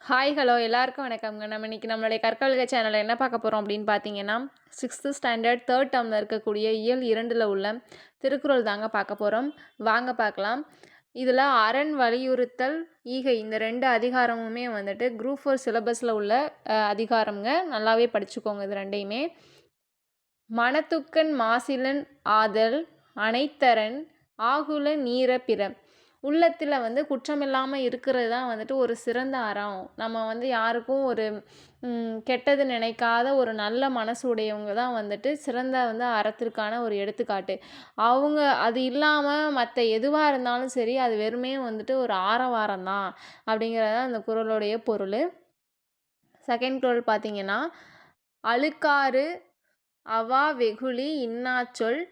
Hi hello எல்லாருக்கும் வணக்கம்ங்க. நம்ம இன்னைக்கு நம்மளுடைய கற்கவல்கை சேனலில் என்ன பார்க்க போகிறோம் அப்படின்னு பார்த்தீங்கன்னா, 6th ஸ்டாண்டர்ட் 3rd டேர்மில் இருக்கக்கூடிய இயல் 2ல் உள்ள திருக்குறள் தாங்க பார்க்க போகிறோம். வாங்க பார்க்கலாம். இதில் அரண், வலியுறுத்தல், ஈகை இந்த 2 அதிகாரமுமே வந்துட்டு குரூப் 4 சிலபஸில் உள்ள அதிகாரம்ங்க. நல்லாவே படிச்சுக்கோங்க இது ரெண்டையுமே. மனத்துக்கண் மாசிலன் ஆதல் அனைத்தரன் ஆகுல நீர பிற. உள்ளத்தில் வந்து குற்றமில்லாமல் இருக்கிறது தான் வந்துட்டு ஒரு சிறந்த அறம். நம்ம வந்து யாருக்கும் ஒரு கெட்டது நினைக்காத ஒரு நல்ல மனசு உடையவங்க தான் வந்துட்டு சிறந்த வந்து அறத்திற்கான ஒரு எடுத்துக்காட்டு. அவங்க அது இல்லாமல் மற்ற எதுவாக இருந்தாலும் சரி, அது வெறுமே வந்துட்டு ஒரு ஆரவாரம் தான் அப்படிங்கிறது தான் அந்த குறளுடைய பொருள். செகண்ட் குறள் பார்த்தீங்கன்னா, அழுக்காறு அவா வெகுளி இன்னாச்சொல்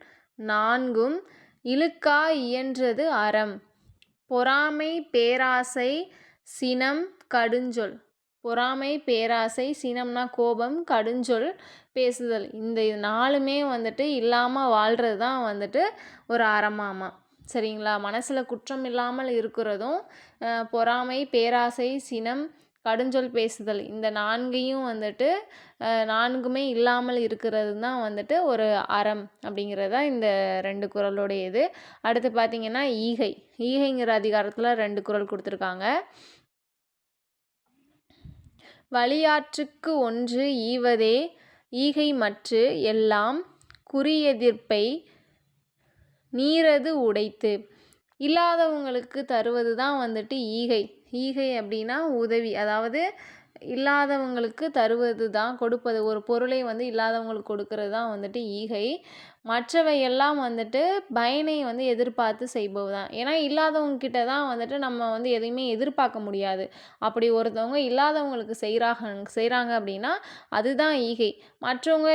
நான்கும் இழுக்கா இயன்றது அறம். பொறாமை பேராசை சினம் கடுஞ்சொல். பொறாமை பேராசை, சினம்னா கோபம், கடுஞ்சொல் பேசுதல். இந்த 4மே வந்துட்டு இல்லாமல் வாழ்கிறது தான் வந்துட்டு ஒரு அறமாமா. சரிங்களா? மனசில் குற்றம் இல்லாமல் இருக்கிறதும், பொறாமை பேராசை சினம் கடுஞ்சொல் பேசுதல், இந்த 4யும் வந்துட்டு 4மே இல்லாமல் இருக்கிறது தான் வந்துட்டு ஒரு அறம் அப்படிங்கிறது தான் இந்த 2 குறளுடைய இது. அடுத்து பார்த்தீங்கன்னா ஈகை. ஈகைங்கிற அதிகாரத்தில் 2 குறள் கொடுத்துருக்காங்க. வலியாற்றுக்கு ஒன்று ஈவதே ஈகை மற்று எல்லாம் குறியெதிர்ப்பை நீரது உடைத்து. இல்லாதவங்களுக்கு தருவது தான் வந்துட்டு ஈகை. ஈகை அப்படின்னா உதவி, அதாவது இல்லாதவங்களுக்கு தருவது தான், கொடுப்பது. ஒரு பொருளை வந்து இல்லாதவங்களுக்கு கொடுக்கறது தான் வந்துட்டு ஈகை. மற்றவை எல்லாம் வந்துட்டு பயனை வந்து எதிர்பார்த்து செய்பவை தான். ஏன்னா இல்லாதவங்கக்கிட்ட தான் வந்துட்டு நம்ம வந்து எதையுமே எதிர்பார்க்க முடியாது. அப்படி ஒருத்தவங்க இல்லாதவங்களுக்கு செய்கிறாங்க அப்படின்னா அதுதான் ஈகை. மற்றவங்க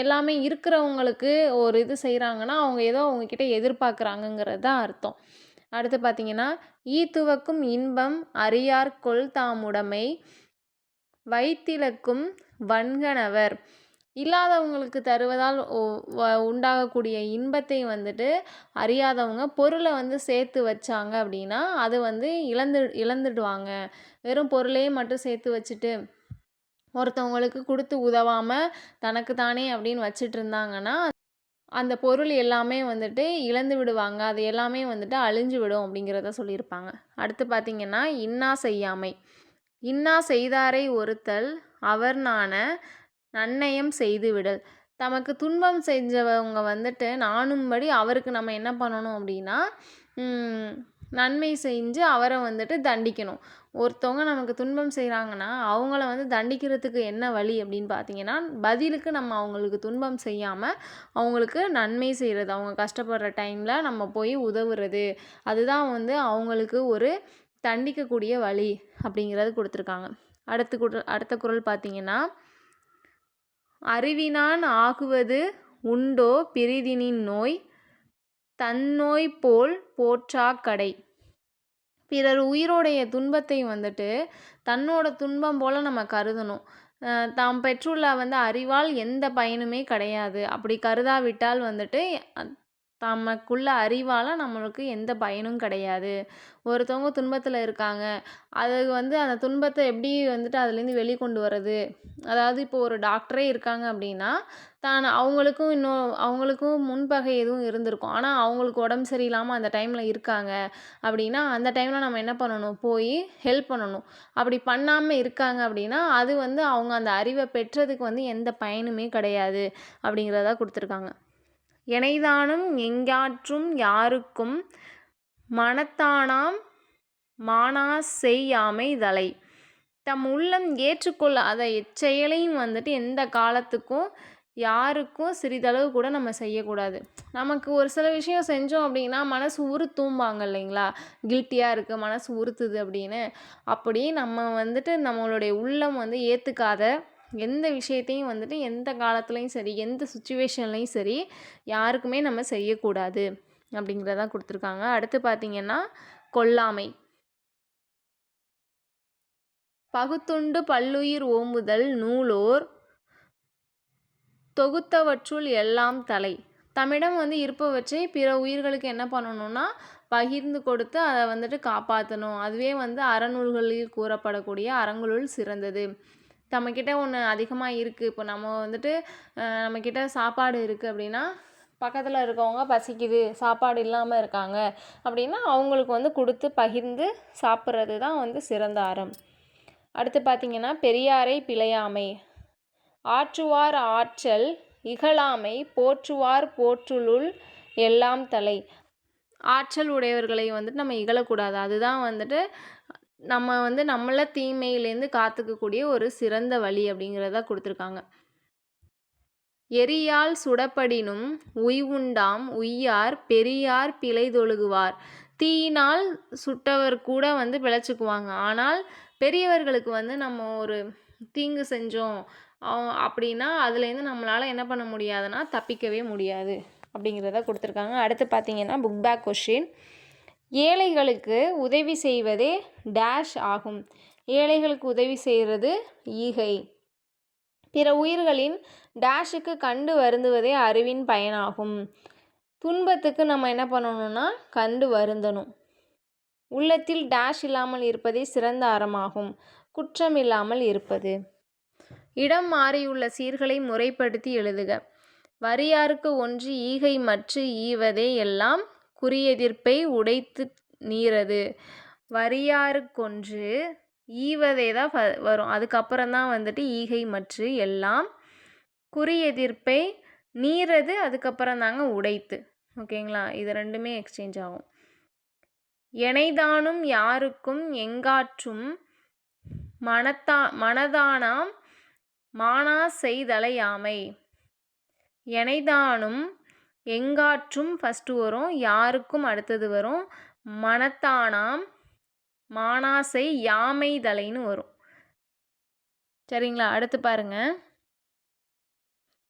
எல்லாமே இருக்கிறவங்களுக்கு ஒரு இது செய்கிறாங்கன்னா அவங்க ஏதோ அவங்கக்கிட்ட எதிர்பார்க்குறாங்கங்கிறது தான் அர்த்தம். அடுத்து பார்த்தீங்கன்னா, ஈத்துவக்கும் இன்பம் அறியார் கொள் தாமுடைமை வைத்திலக்கும் வன்கணவர். இல்லாதவங்களுக்கு தருவதால் உண்டாகக்கூடிய இன்பத்தை வந்துட்டு அறியாதவங்க பொருளை வந்து சேர்த்து வச்சாங்க அப்படின்னா அது வந்து இழந்துடுவாங்க. வெறும் பொருளையே மட்டும் சேர்த்து வச்சுட்டு ஒருத்தவங்களுக்கு கொடுத்து உதவாமல் தனக்கு தானே அப்படின்னு வச்சுட்டு இருந்தாங்கன்னா அந்த பொருள் எல்லாமே வந்துட்டு இழந்து விடுவாங்க. அது எல்லாமே வந்துட்டு அழிஞ்சு விடும் அப்படிங்கிறத சொல்லியிருப்பாங்க. அடுத்து பார்த்திங்கன்னா, இன்னா செய்யாமை. இன்னா செய்தாரை ஒருத்தல் அவர் நாண நன்னயம் செய்து விடல். தமக்கு துன்பம் செஞ்சவங்க வந்துட்டு நாணும்படி அவருக்கு நம்ம என்ன பண்ணணும் அப்படின்னா நன்மை செஞ்சு அவரை வந்துட்டு தண்டிக்கணும். ஒருத்தவங்க நமக்கு துன்பம் செய்கிறாங்கன்னா அவங்கள வந்து தண்டிக்கிறதுக்கு என்ன வழி அப்படின்னு பார்த்தீங்கன்னா, பதிலுக்கு நம்ம அவங்களுக்கு துன்பம் செய்யாமல் அவங்களுக்கு நன்மை செய்கிறது, அவங்க கஷ்டப்படுற டைமில் நம்ம போய் உதவுறது, அதுதான் வந்து அவங்களுக்கு ஒரு தண்டிக்கக்கூடிய வழி அப்படிங்கிறது கொடுத்துருக்காங்க. அடுத்த குறள் பார்த்தீங்கன்னா, அறிவினான் ஆகுவது உண்டோ பிரிதினின் நோய் தன்னோய் போல் போற்றா கடை. பிறர் உயிரோடைய துன்பத்தை வந்துட்டு தன்னோட துன்பம் போல் நம்ம கருதணும். தாம் பெற்றுள்ள வந்து அறிவால் எந்த பயனுமே கிடையாது. அப்படி கருதாவிட்டால் வந்துட்டு தமக்குள்ள அறிவால் நம்மளுக்கு எந்த பயனும் கிடையாது. ஒருத்தவங்க துன்பத்தில் இருக்காங்க, அது வந்து அந்த துன்பத்தை எப்படி வந்துட்டு அதுலேருந்து வெளிக்கொண்டு வர்றது. அதாவது இப்போ ஒரு டாக்டரே இருக்காங்க அப்படின்னா அவங்களுக்கும் முன்பகை எதுவும் இருந்திருக்கும். ஆனால் அவங்களுக்கு உடம்பு சரியில்லாமல் அந்த டைமில் இருக்காங்க அப்படின்னா அந்த டைமில் நம்ம என்ன பண்ணணும், போய் ஹெல்ப் பண்ணணும். அப்படி பண்ணாமல் இருக்காங்க அப்படின்னா அது வந்து அவங்க அந்த அறிவை பெற்றதுக்கு வந்து எந்த பயனுமே கிடையாது அப்படிங்கிறத கொடுத்துருக்காங்க. எனைதானும் எங்காற்றும் யாருக்கும் மனத்தானாம் மானா செய்யாமை தலை. தம் உள்ளம் ஏற்றுக்கொள்ளாத எச்செயலையும் வந்துட்டு எந்த காலத்துக்கும் யாருக்கும் சிறிதளவு கூட நம்ம செய்யக்கூடாது. நமக்கு ஒரு சில விஷயம் செஞ்சோம் அப்படின்னா மனசு உறுத்தும்பாங்க இல்லைங்களா, கில்ட்டியாக இருக்குது, மனசு உறுத்துது அப்படின்னு. அப்படி நம்ம வந்துட்டு நம்மளுடைய உள்ளம் வந்து ஏற்றுக்காத எந்த விஷயத்தையும் வந்துட்டு எந்த காலத்துலேயும் சரி, எந்த சுச்சுவேஷன்லேயும் சரி யாருக்குமே நம்ம செய்யக்கூடாது அப்படிங்கிறதான் கொடுத்துருக்காங்க. அடுத்து பார்த்திங்கன்னா, கொல்லாமை. பகுத்துண்டு பல்லுயிர் ஓம்புதல் நூலோர் தொகுத்தவற்றுள் எல்லாம் தலை. தம்மிடம் வந்து இருப்பவற்றை பிற உயிர்களுக்கு என்ன பண்ணணும்னா பகிர்ந்து கொடுத்து அதை வந்துட்டு காப்பாற்றணும். அதுவே வந்து அறநூல்களில் கூறப்படக்கூடிய அறங்களுள் சிறந்தது. நம்மக்கிட்ட ஒன்று அதிகமாக இருக்குது, இப்போ நம்ம வந்துட்டு நம்மக்கிட்ட சாப்பாடு இருக்குது அப்படின்னா, பக்கத்தில் இருக்கவங்க பசிக்குது, சாப்பாடு இல்லாமல் இருக்காங்க அப்படின்னா அவங்களுக்கு வந்து கொடுத்து பகிர்ந்து சாப்பிட்றது தான் வந்து சிறந்த அறம். அடுத்து பார்த்திங்கன்னா, பெரியாரை பிழையாமை. ஆற்றுவார் ஆற்றல் இகழாமை, போற்றுவார் போற்றுளுள் எல்லாம் தலை. ஆற்றல் உடையவர்களை வந்துட்டு நம்ம இகழக்கூடாது. அதுதான் வந்துட்டு நம்ம வந்து நம்மளை தீமையிலேருந்து காத்துக்கக்கூடிய ஒரு சிறந்த வழி அப்படிங்கிறத கொடுத்துருக்காங்க. எரியால் சுடப்படினும் உய்வுண்டாம் உய்யார் பெரியார் பிழைதொழுகுவார். தீயினால் சுட்டவர் கூட வந்து பிழைச்சிக்குவாங்க. ஆனால் பெரியவர்களுக்கு வந்து நம்ம ஒரு தீங்கு செஞ்சோம் அப்படின்னா அதுலேருந்து நம்மளால் என்ன பண்ண முடியாதுன்னா தப்பிக்கவே முடியாது அப்படிங்கிறத கொடுத்துருக்காங்க. அடுத்து பார்த்திங்கன்னா புக் பேக் கொஷின். ஏழைகளுக்கு உதவி செய்வதே டேஷ் ஆகும். ஏழைகளுக்கு உதவி செய்கிறது ஈகை. பிற உயிர்களின் டேஷுக்கு கண்டு வருந்துவதே அறிவின் பயனாகும். துன்பத்துக்கு நம்ம என்ன பண்ணணும்னா கண்டு வருந்தணும். உள்ளத்தில் டேஷ் இல்லாமல் இருப்பதே சிறந்த அறமாகும். குற்றம் இல்லாமல் இருப்பது. இடம் மாறியுள்ள சீர்களை முறைப்படுத்தி எழுதுக. வரியாருக்கு ஒன்று ஈகை மற்று ஈவதே எல்லாம் குறியெதிர்ப்பை உடைத்து நீரது. வரியாருக்கொன்று ஈவதே தான் வரும். அதுக்கப்புறம் தான் வந்துட்டு ஈகை மற்று எல்லாம் குறியெதிர்ப்பை நீரது, அதுக்கப்புறம் தாங்க உடைத்து. ஓகேங்களா, இது ரெண்டுமே எக்ஸ்சேஞ்ச் ஆகும். எனைதானும் யாருக்கும் எங்காற்றும் மனதானாம் மானா செய்தலையாமை. எனைதானும் எங்காற்றும் ஃபஸ்ட்டு வரும், யாருக்கும் அடுத்தது வரும், மனத்தானாம் மானாசை யாமை தலைன்னு வரும். சரிங்களா, அடுத்து பாருங்கள்.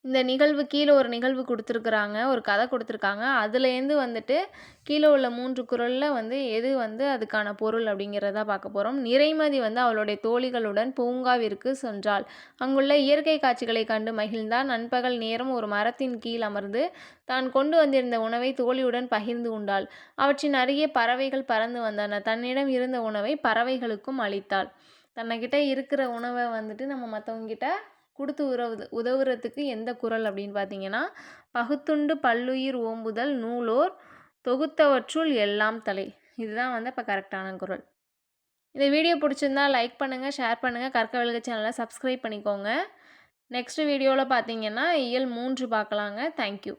இந்த நிகழ்வு கீழே ஒரு நிகழ்வு கொடுத்துருக்குறாங்க, ஒரு கதை கொடுத்துருக்காங்க. அதுலேருந்து வந்துட்டு கீழே உள்ள 3 குறளில் வந்து எது வந்து அதுக்கான பொருள் அப்படிங்கிறத பார்க்க போகிறோம். நிறைமதி வந்து அவளுடைய தோழிகளுடன் பூங்காவிற்கு சென்றாள். அங்குள்ள இயற்கை காட்சிகளை கண்டு மகிழ்ந்தார். நண்பகல் நேரம் ஒரு மரத்தின் கீழ் அமர்ந்து தான் கொண்டு வந்திருந்த உணவை தோழியுடன் பகிர்ந்து உண்டாள். அவற்றின் அருகே பறவைகள் பறந்து வந்தன. தன்னிடம் இருந்த உணவை பறவைகளுக்கும் அளித்தாள். தன்னைக்கிட்ட இருக்கிற உணவை வந்துட்டு நம்ம மற்றவங்கிட்ட கொடுத்து உதவுறதுக்கு எந்த குறள் அப்படின்னு பார்த்தீங்கன்னா, பகுத்துண்டு பல்லுயிர் ஓம்புதல் நூலோர் தொகுத்தவற்றுள் எல்லாம் தலை. இதுதான் வந்து இப்போ கரெக்டான குறள். இந்த வீடியோ பிடிச்சிருந்தா லைக் பண்ணுங்கள், ஷேர் பண்ணுங்கள், கற்க வெல்க சேனலை சப்ஸ்கிரைப் பண்ணிக்கோங்க. நெக்ஸ்ட் வீடியோவில் பார்த்தீங்கன்னா இயல் 3 பார்க்கலாங்க. தேங்க்யூ.